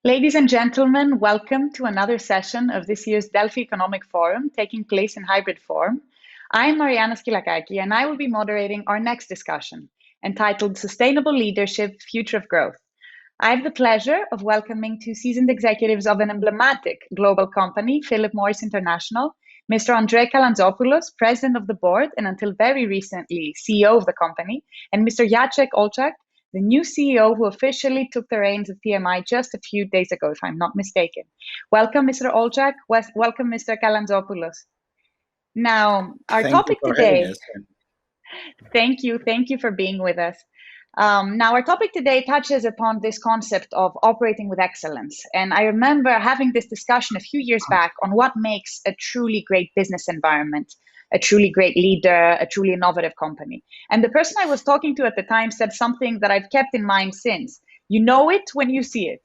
Ladies and gentlemen, welcome to another session of this year's Delphi Economic Forum, taking place in hybrid form. I'm Mariana Skilakaki, and I will be moderating our next discussion, entitled Sustainable Leadership, Future of Growth. I have the pleasure of welcoming two seasoned executives of an emblematic global company, Philip Morris International, Mr. Andrei Kalantzopoulos, President of the Board, and until very recently, CEO of the company, and Mr. Jacek Olczak, the new CEO who officially took the reins of PMI just a few days ago, if I'm not mistaken. Welcome, Mr. Olczak. Welcome, Mr. Kalantzopoulos. Now, our Thank you topic for having today. us. Thank you for being with us. Now, our topic today touches upon this concept of operating with excellence. And I remember having this discussion a few years back on what makes a truly great business environment, a truly great leader, a truly innovative company. And the person I was talking to at the time said something that I've kept in mind since. You know it when you see it.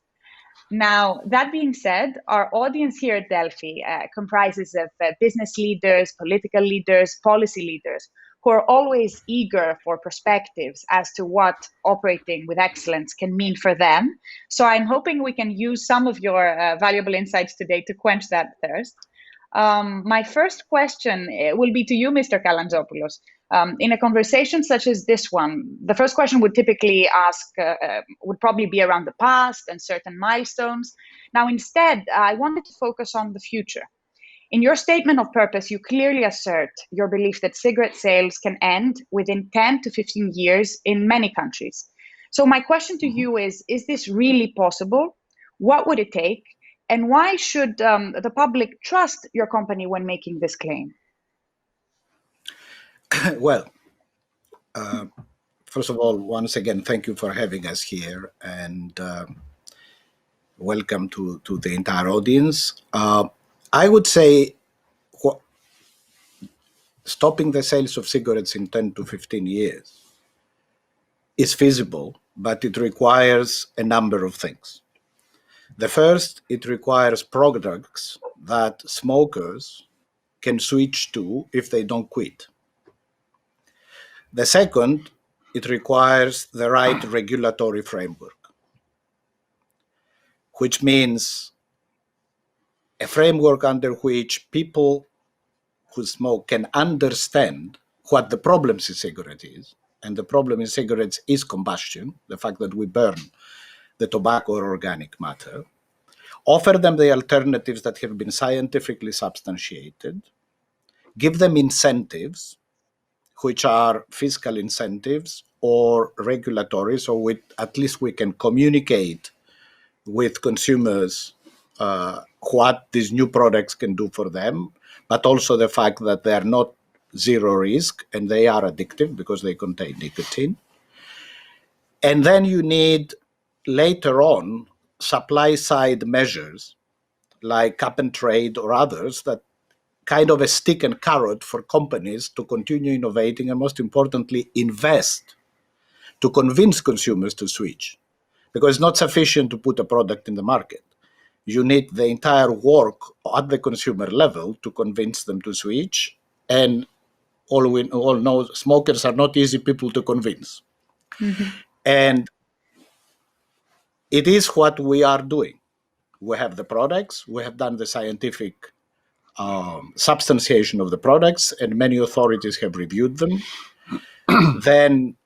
Now, that being said, our audience here at Delphi comprises of business leaders, political leaders, policy leaders, who are always eager for perspectives as to what operating with excellence can mean for them. So I'm hoping we can use some of your valuable insights today to quench that thirst. My first question will be to you, Mr. Kalantzopoulos. In a conversation such as this one, the first question would typically would probably be around the past and certain milestones. Now, instead, I wanted to focus on the future. In your statement of purpose, you clearly assert your belief that cigarette sales can end within 10 to 15 years in many countries. So my question to you is this really possible? What would it take? And why should the public trust your company when making this claim? Well, first of all, once again, thank you for having us here, and welcome to the entire audience. I would say stopping the sales of cigarettes in 10 to 15 years is feasible, but it requires a number of things. The first, it requires products that smokers can switch to if they don't quit. The second, it requires the right regulatory framework, which means a framework under which people who smoke can understand what the problem in cigarettes is. And the problem in cigarettes is combustion, the fact that we burn the tobacco or organic matter. Offer them the alternatives that have been scientifically substantiated. Give them incentives, which are fiscal incentives or regulatory, so at least we can communicate with consumers what these new products can do for them, but also the fact that they are not zero risk and they are addictive because they contain nicotine. And then you need later on supply side measures like cap and trade or others that kind of a stick and carrot for companies to continue innovating and, most importantly, invest to convince consumers to switch. Because it's not sufficient to put a product in the market. You need the entire work at the consumer level to convince them to switch. And we all know smokers are not easy people to convince. Mm-hmm. And it is what we are doing. We have the products, we have done the scientific substantiation of the products, and many authorities have reviewed them. Then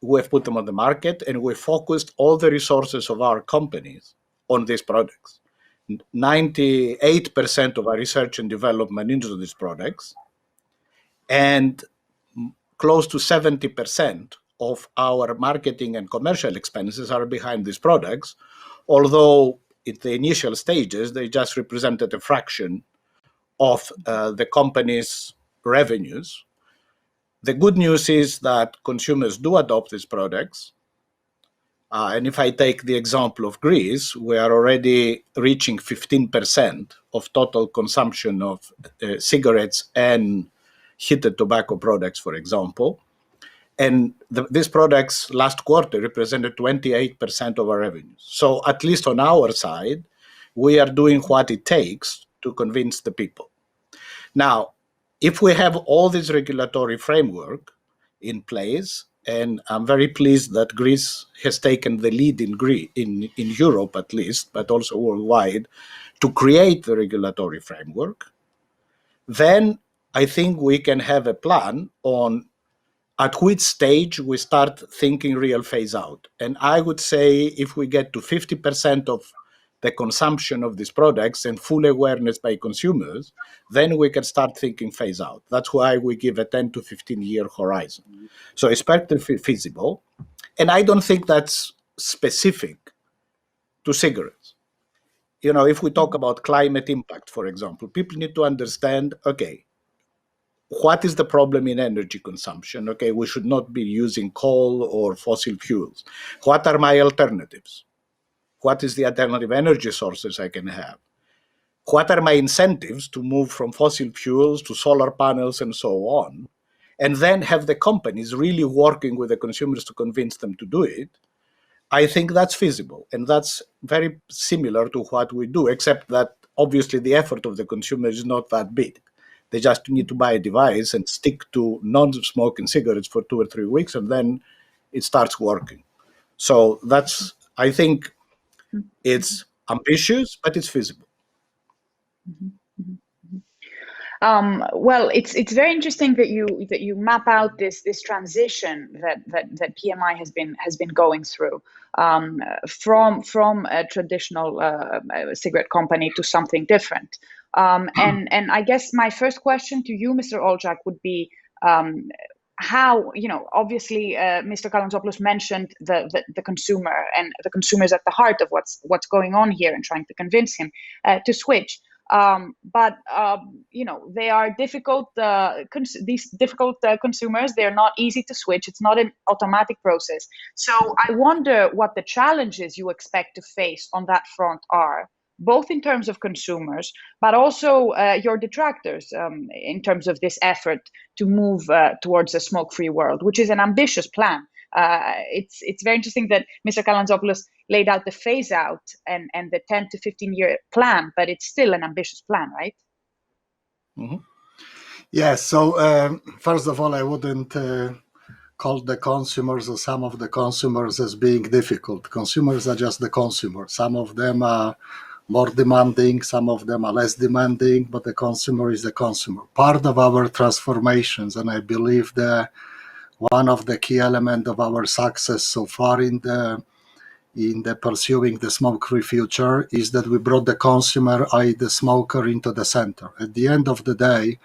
we've put them on the market, and we focused all the resources of our companies on these products. 98% of our research and development into these products, and close to 70% of our marketing and commercial expenses are behind these products, although at the initial stages, they just represented a fraction of the company's revenues. The good news is that consumers do adopt these products. And if I take the example of Greece, we are already reaching 15% of total consumption of cigarettes and heated tobacco products, for example. And these products last quarter represented 28% of our revenues. So at least on our side, we are doing what it takes to convince the people. Now, if we have all this regulatory framework in place and I'm very pleased that Greece has taken the lead in Europe at least, but also worldwide, to create the regulatory framework. Then I think we can have a plan on at which stage we start thinking real phase out. And I would say if we get to 50% of the consumption of these products and full awareness by consumers, then we can start thinking phase out. That's why we give a 10 to 15 year horizon. So it's perfectly feasible. And I don't think that's specific to cigarettes. You know, if we talk about climate impact, for example, people need to understand, okay, what is the problem in energy consumption? Okay, we should not be using coal or fossil fuels. What are my alternatives? What is the alternative energy sources I can have? What are my incentives to move from fossil fuels to solar panels and so on? And then have the companies really working with the consumers to convince them to do it. I think that's feasible. And that's very similar to what we do, except that obviously the effort of the consumer is not that big. They just need to buy a device and stick to non-smoking cigarettes for 2 or 3 weeks, and then it starts working. So that's, I think it's ambitious, but it's feasible. Well, it's very interesting that you map out this transition that PMI has been going through, from a traditional cigarette company to something different. And I guess my first question to you, Mr. Olczak, would be how, obviously Mr. Kalantzopoulos mentioned the consumer, and the consumer is at the heart of what's going on here, and trying to convince him to switch. But they are difficult. These difficult consumers, they're not easy to switch. It's not an automatic process. So I wonder what the challenges you expect to face on that front are, both in terms of consumers, but also your detractors, in terms of this effort to move towards a smoke-free world, which is an ambitious plan. It's very interesting that Mr. Kalantzopoulos laid out the phase out and the 10 to 15 year plan, but it's still an ambitious plan, right? Mm-hmm. Yes. So first of all, I wouldn't call the consumers or some of the consumers as being difficult. Consumers are just the consumer. Some of them are more demanding, some of them are less demanding, but the consumer is the consumer. Part of our transformations, and I believe that one of the key elements of our success so far in the pursuing the smoke-free future is that we brought the consumer, i.e. the smoker, into the center. At the end of the day,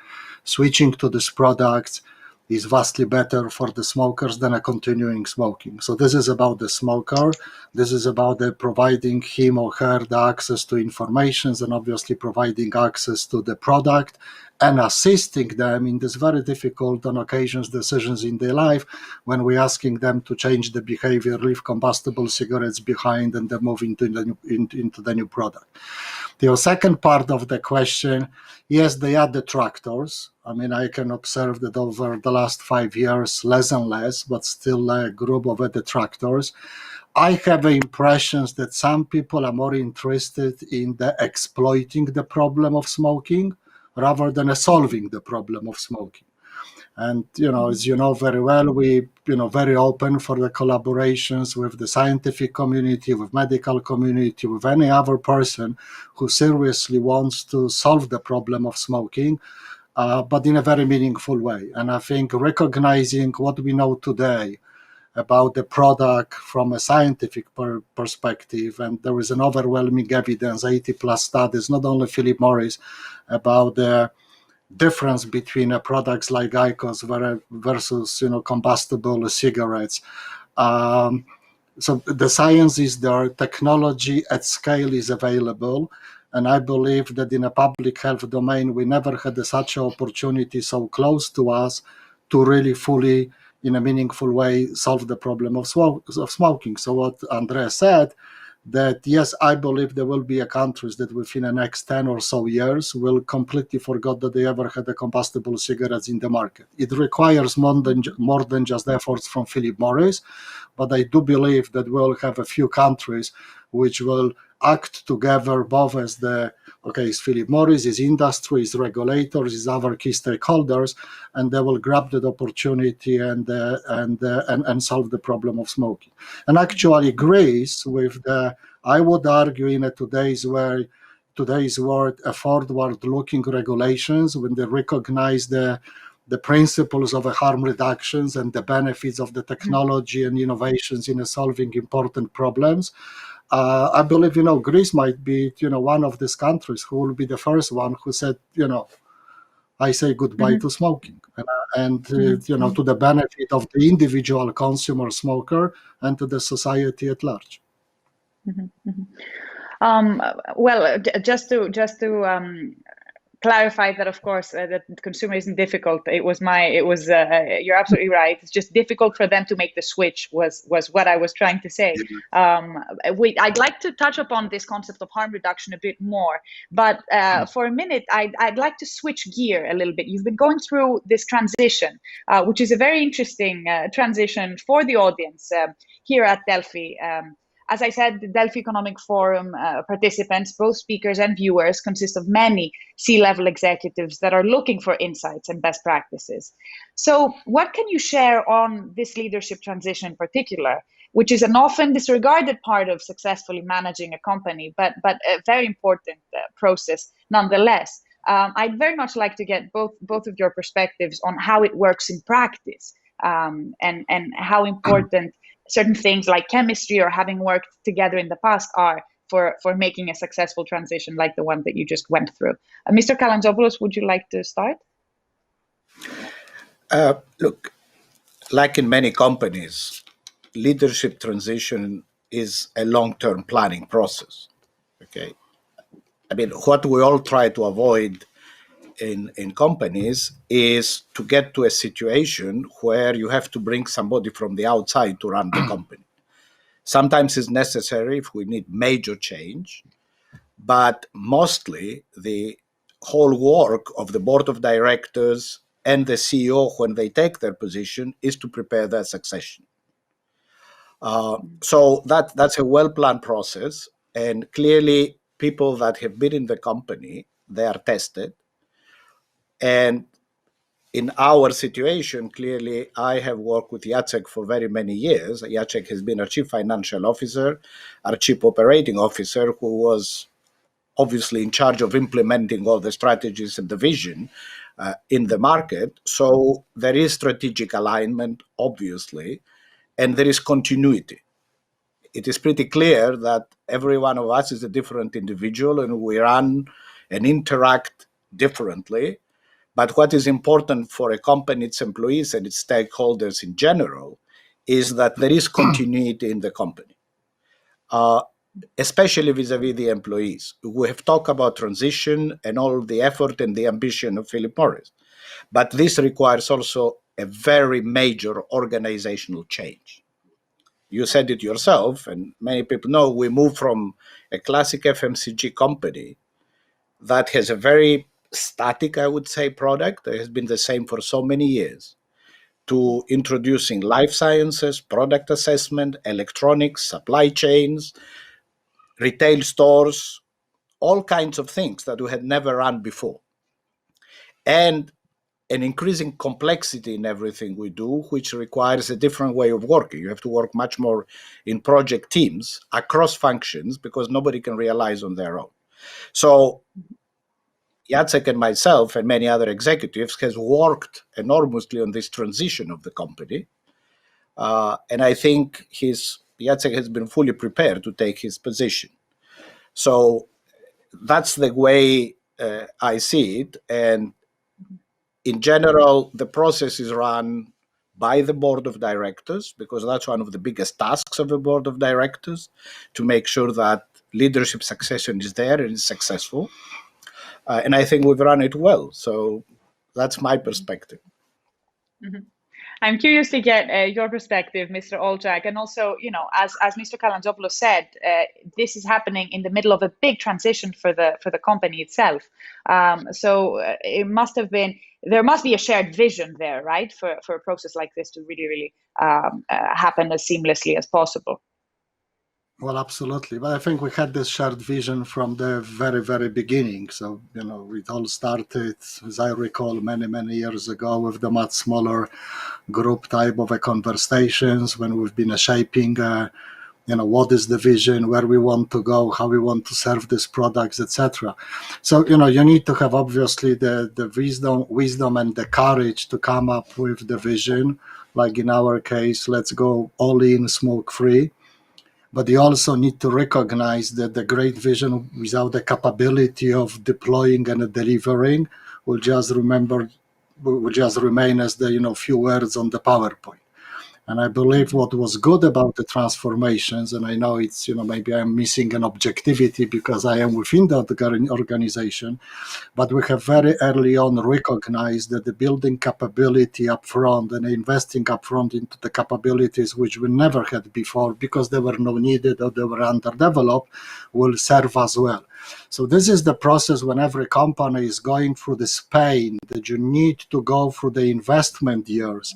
switching to these products is vastly better for the smokers than a continuing smoking. So this is about the smoker. This is about providing him or her the access to information, and obviously providing access to the product and assisting them in this very difficult, on occasions, decisions in their life when we're asking them to change the behavior, leave combustible cigarettes behind, and then move into the new product. The second part of the question, yes, they are detractors. I mean, I can observe that over the last 5 years, less and less, but still a group of detractors. I have impressions that some people are more interested in exploiting the problem of smoking rather than solving the problem of smoking. And, as you know very well, we, very open for the collaborations with the scientific community, with medical community, with any other person who seriously wants to solve the problem of smoking, but in a very meaningful way. And I think recognizing what we know today about the product from a scientific perspective, and there is an overwhelming evidence, 80 plus studies, not only Philip Morris, about the difference between products like IQOS versus combustible cigarettes. So the science is there, technology at scale is available, and I believe that in a public health domain we never had such an opportunity so close to us to really fully, in a meaningful way, solve the problem of smoking. So what Andrea said, that yes, I believe there will be countries that within the next 10 or so years will completely forget that they ever had combustible cigarettes in the market. It requires more than just efforts from Philip Morris, but I do believe that we'll have a few countries which will act together, both as is Philip Morris, is industry, is regulators, is other key stakeholders, and they will grab that opportunity and solve the problem of smoking. And actually, Greece, with I would argue in today's world, a forward-looking regulations, when they recognize the principles of harm reductions and the benefits of the technology and innovations in solving important problems. I believe, Greece might be, one of these countries who will be the first one who said, I say goodbye to smoking, and to the benefit of the individual consumer smoker and to the society at large. Well, just to clarify that, of course, that consumer isn't difficult. You're absolutely right. It's just difficult for them to make the switch was what I was trying to say. I'd like to touch upon this concept of harm reduction a bit more, but for a minute, I'd like to switch gear a little bit. You've been going through this transition, which is a very interesting transition for the audience here at Delphi. As I said, the Delphi Economic Forum participants, both speakers and viewers, consist of many C-level executives that are looking for insights and best practices. So what can you share on this leadership transition in particular, which is an often disregarded part of successfully managing a company, but a very important process nonetheless? I'd very much like to get both of your perspectives on how it works in practice, and how important certain things like chemistry or having worked together in the past are for making a successful transition like the one that you just went through. Mr. Kalantzopoulos, would you like to start? Look, like in many companies, leadership transition is a long-term planning process. Okay, I mean, what we all try to avoid in companies is to get to a situation where you have to bring somebody from the outside to run the company. Sometimes it's necessary if we need major change, but mostly the whole work of the board of directors and the CEO when they take their position is to prepare their succession. So that's a well-planned process, and clearly people that have been in the company, they are tested. And in our situation, clearly, I have worked with Jacek for very many years. Jacek has been our chief financial officer, our chief operating officer, who was obviously in charge of implementing all the strategies and the vision in the market. So there is strategic alignment, obviously, and there is continuity. It is pretty clear that every one of us is a different individual and we run and interact differently. But what is important for a company, its employees, and its stakeholders in general is that there is continuity in the company, especially vis-a-vis the employees. We have talked about transition and all the effort and the ambition of Philip Morris. But this requires also a very major organizational change. You said it yourself, and many people know, we moved from a classic FMCG company that has a very static, I would say, product that has been the same for so many years, to introducing life sciences, product assessment, electronics, supply chains, retail stores, all kinds of things that we had never run before. And an increasing complexity in everything we do, which requires a different way of working. You have to work much more in project teams across functions because nobody can realize on their own. So Jacek and myself and many other executives has worked enormously on this transition of the company. And I think Jacek has been fully prepared to take his position. So that's the way I see it. And in general, the process is run by the board of directors, because that's one of the biggest tasks of the board of directors, to make sure that leadership succession is there and is successful. And I think we've run it well. So that's my perspective. Mm-hmm. I'm curious to get your perspective, Mr. Olczak. And also, as Mr. Kalantzopoulos said, this is happening in the middle of a big transition for the company itself. So it must have been, there must be a shared vision there, right, for a process like this to really, really happen as seamlessly as possible. Well, absolutely. But I think we had this shared vision from the very, very beginning. So, it all started, as I recall, many, many years ago with the much smaller group type of a conversations when we've been shaping, what is the vision, where we want to go, how we want to serve these products, etc. So, you need to have obviously the wisdom and the courage to come up with the vision. Like in our case, let's go all in smoke free. But you also need to recognize that the great vision without the capability of deploying and delivering will just remain as the few words on the PowerPoint. And I believe what was good about the transformations, and I know it's, maybe I'm missing an objectivity because I am within that organization, but we have very early on recognized that the building capability upfront and investing upfront into the capabilities which we never had before because they were not needed or they were underdeveloped will serve us well. So this is the process when every company is going through this pain that you need to go through the investment years,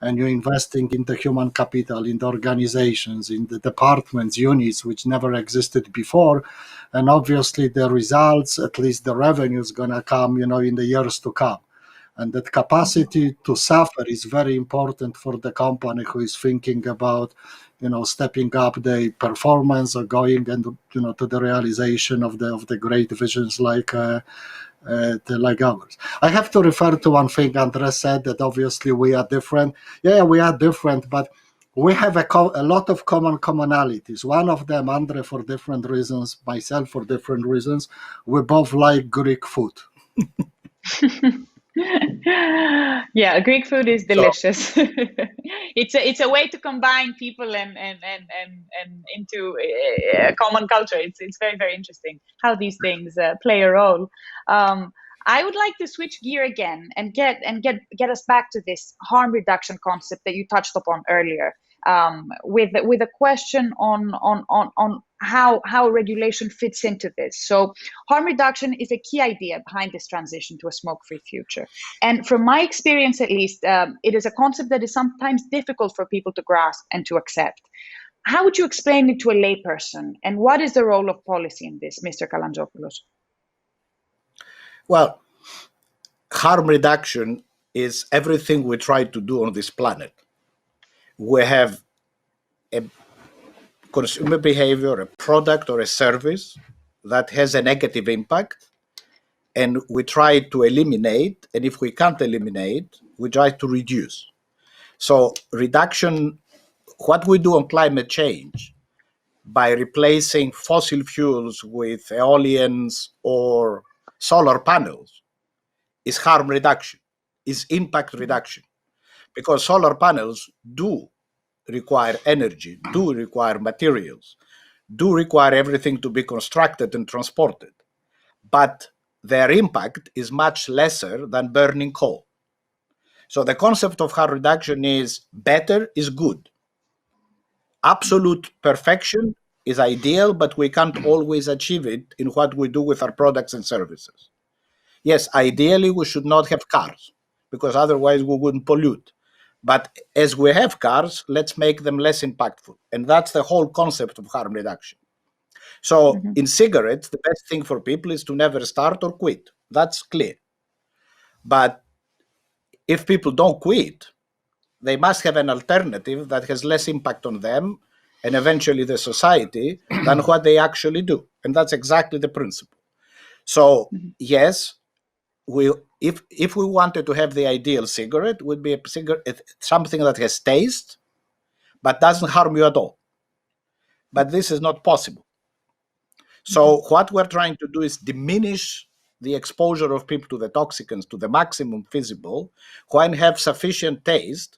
and you're investing in the human capital, in the organizations, in the departments, units, which never existed before. And obviously the results, at least the revenue, is going to come, in the years to come. And that capacity to suffer is very important for the company who is thinking about, stepping up the performance or going and, to the realization of the great visions like ours. I have to refer to one thing Andres said, that obviously we are different. Yeah, we are different, but we have a lot of commonalities. One of them, Andre, for different reasons, myself for different reasons. We both like Greek food. Yeah, Greek food is So, delicious. It's a way to combine people and into a common culture. It's very, very interesting how these things play a role. I would like to switch gear again and get us back to this harm reduction concept that you touched upon earlier, with a question on how regulation fits into this. So harm reduction is a key idea behind this transition to a smoke-free future. And from my experience, at least, it is a concept that is sometimes difficult for people to grasp and to accept. How would you explain it to a layperson? And what is the role of policy in this, Mr. Kalantzopoulos? well, harm reduction is everything we try to do on this planet. We have a consumer behavior, a product or a service that has a negative impact, and we try to eliminate, and if we can't eliminate, we try to reduce. So reduction, what we do on climate change by replacing fossil fuels with aeolians or solar panels is harm reduction, is impact reduction, because solar panels do require energy, do require materials, do require everything to be constructed and transported, but their impact is much lesser than burning coal. So the concept of harm reduction is better is good. Absolute perfection is ideal, but we can't always achieve it in what we do with our products and services. Yes, ideally we should not have cars, because otherwise we wouldn't pollute. But as we have cars, let's make them less impactful. And that's the whole concept of harm reduction. So in cigarettes, the best thing for people is to never start or quit. That's clear. But if people don't quit, they must have an alternative that has less impact on them and eventually the society than what they actually do. And that's exactly the principle. So yes, if we wanted to have the ideal cigarette, it would be a cigarette, something that has taste but doesn't harm you at all. But this is not possible. So what we're trying to do is diminish the exposure of people to the toxicants to the maximum feasible, when have sufficient taste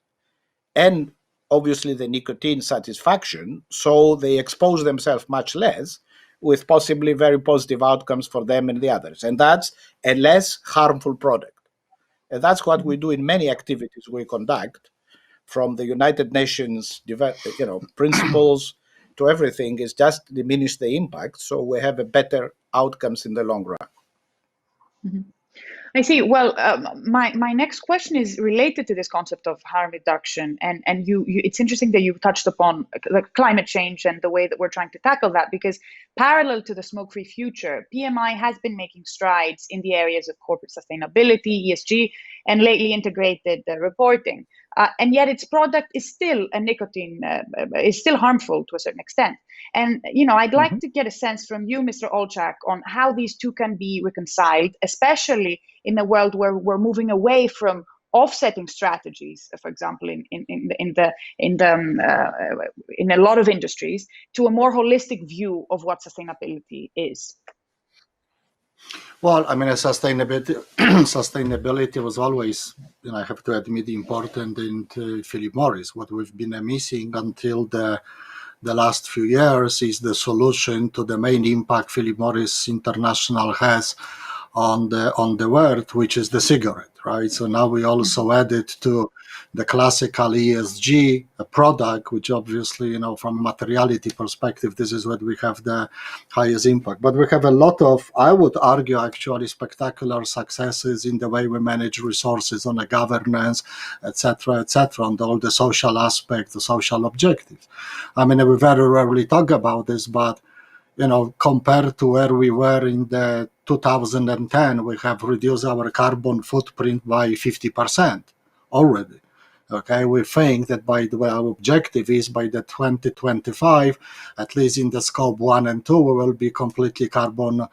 and obviously the nicotine satisfaction, so they expose themselves much less, with possibly very positive outcomes for them and the others. And that's a less harmful product. And that's what we do in many activities we conduct, from the United Nations principles to everything, is just diminish the impact so we have a better outcomes in the long run. I see. Well, my next question is related to this concept of harm reduction, and it's interesting that you touched upon like climate change and the way that we're trying to tackle that, because parallel to the smoke-free future, PMI has been making strides in the areas of corporate sustainability, ESG, and lately integrated reporting. And yet, its product is still a nicotine is still harmful to a certain extent. And I'd like to get a sense from you, Mr. Olchak, on how these two can be reconciled, especially in a world where we're moving away from offsetting strategies, for example, in a lot of industries, to a more holistic view of what sustainability is. Well, I mean, sustainability was always, I have to admit, important in Philip Morris. What we've been missing until the last few years is the solution to the main impact Philip Morris International has on the world, which is the cigarette, right? So now we also added to the classical ESG product, which obviously, from a materiality perspective, this is what we have the highest impact. But we have a lot of, I would argue, actually spectacular successes in the way we manage resources, on the governance, etc., on all the social aspects, the social objectives. I mean, we very rarely talk about this, but compared to where we were in the 2010, we have reduced our carbon footprint by 50% already. Okay, we think that by the way, our objective is by the 2025, at least in the scope 1 and 2, we will be completely carbon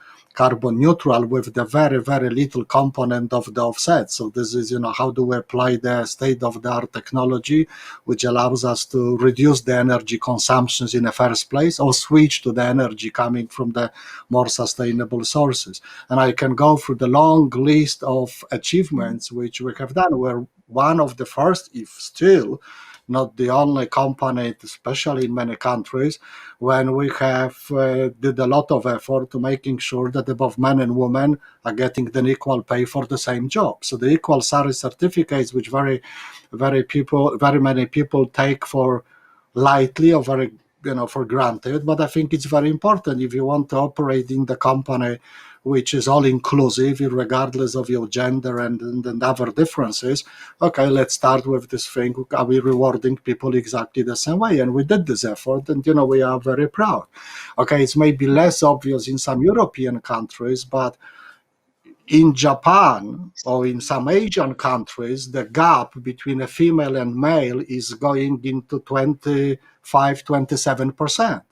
neutral with the very, very little component of the offset. So this is, how do we apply the state-of-the-art technology, which allows us to reduce the energy consumptions in the first place, or switch to the energy coming from the more sustainable sources. And I can go through the long list of achievements which we have done. We're one of the first, if still not the only company, especially in many countries, when we have did a lot of effort to making sure that both men and women are getting the equal pay for the same job. So the equal salary certificates, which very many people take for lightly or very for granted, but I think it's very important if you want to operate in the company which is all inclusive, regardless of your gender and other differences. Okay, let's start with this thing. Are we rewarding people exactly the same way? And we did this effort, and we are very proud. Okay, it's maybe less obvious in some European countries, but in Japan or in some Asian countries, the gap between a female and male is going into 27%.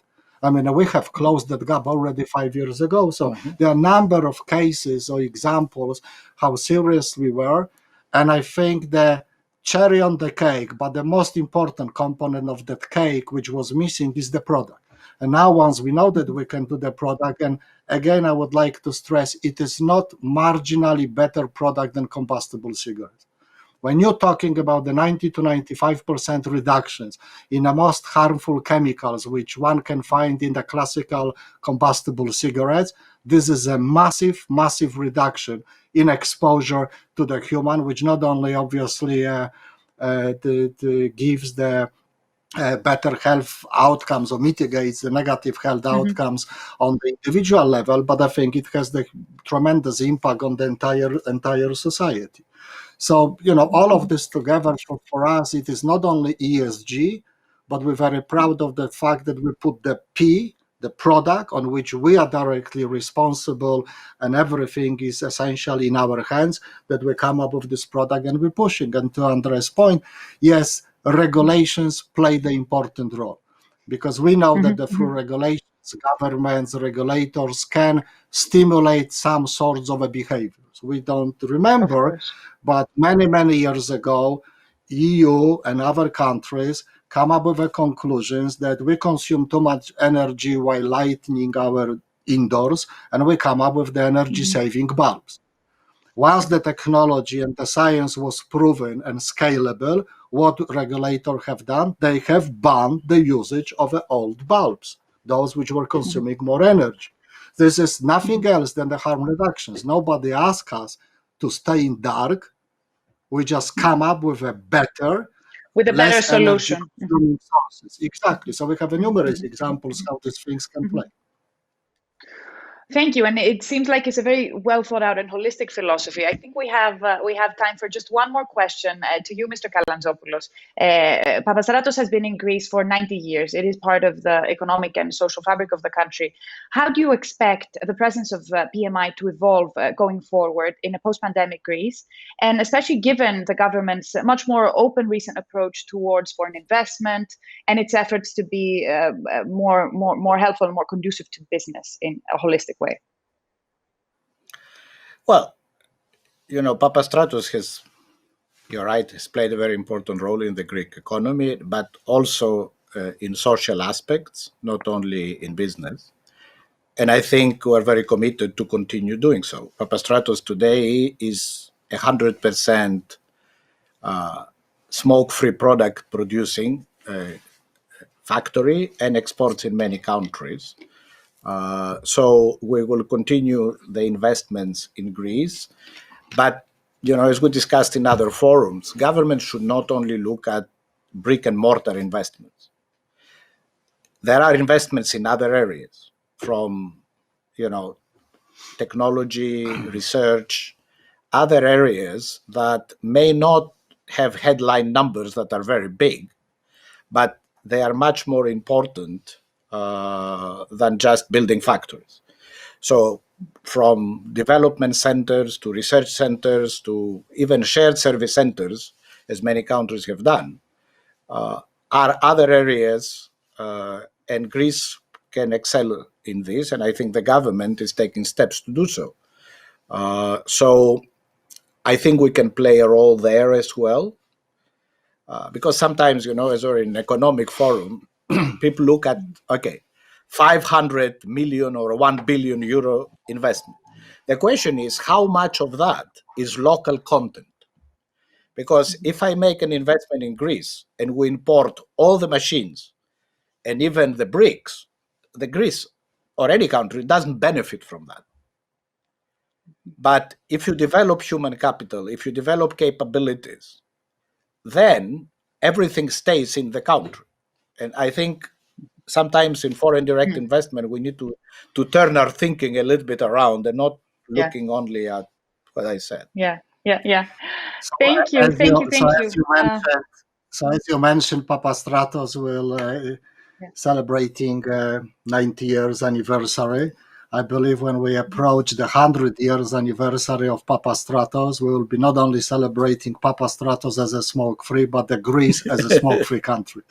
I mean, we have closed that gap already 5 years ago. So there are a number of cases or examples how serious we were. And I think the cherry on the cake, but the most important component of that cake, which was missing, is the product. And now once we know that we can do the product, and again, I would like to stress, it is not marginally better product than combustible cigarettes. When you're talking about the 90 to 95% reductions in the most harmful chemicals, which one can find in the classical combustible cigarettes, this is a massive, massive reduction in exposure to the human, which not only obviously gives the better health outcomes or mitigates the negative health outcomes on the individual level, but I think it has the tremendous impact on the entire society. So, all of this together for us, it is not only ESG, but we're very proud of the fact that we put the P, the product, on which we are directly responsible, and everything is essentially in our hands, that we come up with this product and we're pushing. And to Andre's point, yes, regulations play the important role, because we know that through regulations, governments, regulators can stimulate some sorts of behaviors. We don't remember, but many, many years ago, EU and other countries come up with the conclusions that we consume too much energy while lighting our indoors, and we come up with the energy-saving bulbs. Once the technology and the science was proven and scalable, what regulators have done? They have banned the usage of the old bulbs, those which were consuming more energy. This is nothing else than the harm reductions. Nobody asked us to stay in dark. We just come up with a better, with a better solution. Sources. Exactly. So we have numerous examples how these things can play. Thank you, and it seems like it's a very well thought out and holistic philosophy. I think we have time for just one more question to you, Mr. Kalantzopoulos. Papastratos has been in Greece for 90 years. It is part of the economic and social fabric of the country. How do you expect the presence of PMI to evolve going forward in a post-pandemic Greece, and especially given the government's much more open recent approach towards foreign investment and its efforts to be more helpful and more conducive to business in a holistic way? Well, Papastratos has, you're right, has played a very important role in the Greek economy, but also in social aspects, not only in business. And I think we're very committed to continue doing so. Papastratos today is 100% smoke-free product producing factory and exports in many countries. So we will continue the investments in Greece. But, as we discussed in other forums, government should not only look at brick and mortar investments. There are investments in other areas, from, technology, research, other areas that may not have headline numbers that are very big, but they are much more important than just building factories. So from development centers to research centers to even shared service centers, as many countries have done, are other areas, and Greece can excel in this, and I think the government is taking steps to do so. So I think we can play a role there as well, because sometimes, as we're in an economic forum, people look at, 500 million or 1 billion euro investment. The question is, how much of that is local content? Because if I make an investment in Greece and we import all the machines and even the bricks, the Greece or any country doesn't benefit from that. But if you develop human capital, if you develop capabilities, then everything stays in the country. And I think sometimes in foreign direct investment, we need to turn our thinking a little bit around and not looking only at what I said. Yeah. So Thank you. as you mentioned, Papastratos will celebrating 90 years anniversary. I believe when we approach the 100 years anniversary of Papastratos, we will be not only celebrating Papastratos as a smoke-free, but the Greece as a smoke-free country.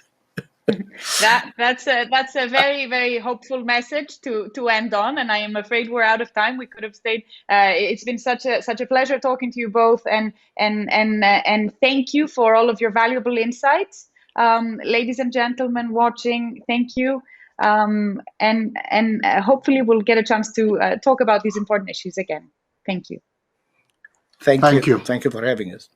That's a very, very hopeful message to end on, and I am afraid we're out of time. We could have stayed. It's been such a pleasure talking to you both, and thank you for all of your valuable insights, ladies and gentlemen watching. Thank you, and hopefully we'll get a chance to talk about these important issues again. Thank you. Thank you for having us.